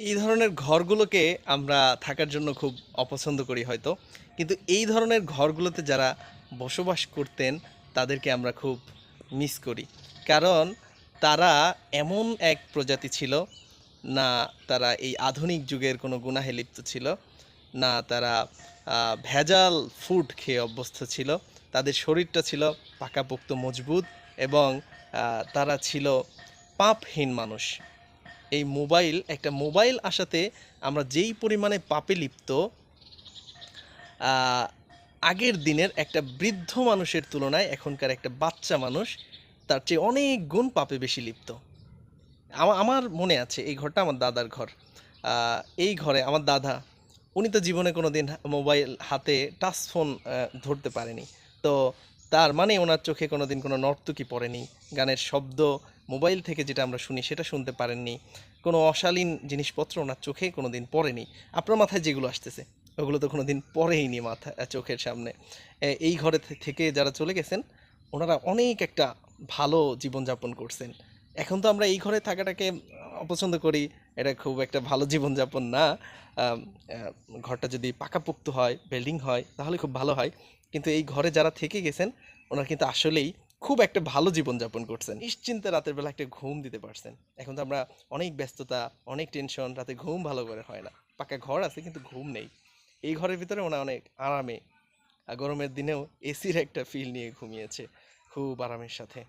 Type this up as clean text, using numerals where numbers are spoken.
এই ধরনের ঘরগুলোকে আমরা থাকার জন্য খুব অপছন্দ করি হয়তো। কিন্তু এই ধরনের ঘরগুলোতে যারা বসবাস করতেন তাদেরকে আমরা খুব মিস করি। কারণ তারা এমন এক প্রজাতি ছিল, না তারা এই আধুনিক যুগের কোনো গুনাহে লিপ্ত ছিল, না তারা ভেজাল ফুড খেয়ে অভ্যস্ত ছিল। তাদের শরীরটা ছিল পাকাপোক্ত মজবুত এবং তারা ছিল পাপহীন মানুষ। এই একটা মোবাইল আসাতে আমরা যেই পরিমাণে পাপে লিপ্ত, আহ, আগের দিনের একটা বৃদ্ধ মানুষের তুলনায় এখনকার একটা বাচ্চা মানুষ তার চেয়ে অনেক গুণ পাপে বেশি লিপ্ত। আমার মনে আছে এই ঘরটা আমার দাদার ঘর। এই ঘরে আমার দাদা, উনি তো জীবনে কোনো দিন মোবাইল হাতে টাচ ফোন ধরতে পারেনি। তো তার মানে ওনার চোখে কোনো দিন কোনো নর্তকী পড়েনি, গানের শব্দ মোবাইল থেকে যেটা আমরা শুনি সেটা শুনতে পারেননি, কোনো অশালীন জিনিসপত্র ওনার চোখে কোনো দিন পড়েনি। আপনার মাথায় যেগুলো আসতেছে ওগুলো তো কোনো দিন পড়েইনি চোখের সামনে। এই ঘরে থেকে যারা চলে গেছেন ওনারা অনেক একটা ভালো জীবনযাপন করছেন। এখন তো আমরা এই ঘরে থাকাটাকে অপছন্দ করি, এটা খুব একটা ভালো জীবনযাপন না। আম, আহ, ঘরটা যদি পাকাপোক্ত হয়, বিল্ডিং হয়, তাহলে খুব ভালো হয়। কিন্তু এই ঘরে যারা থেকে গেছেন ওনারা কিন্তু আসলেই খুব একটা ভালো জীবনযাপন করছেন, নিশ্চিন্তে রাতের বেলা একটা ঘুম দিতে পারছেন। এখন তো আমরা অনেক ব্যস্ততা, অনেক টেনশন, রাতে ঘুম ভালো করে হয় না। পাকা ঘর আছে কিন্তু ঘুম নেই। এই ঘরের ভিতরে ওনারা অনেক আরামে, গরমের দিনেও এসির একটা ফিল নিয়ে ঘুমিয়েছে খুব আরামের সাথে।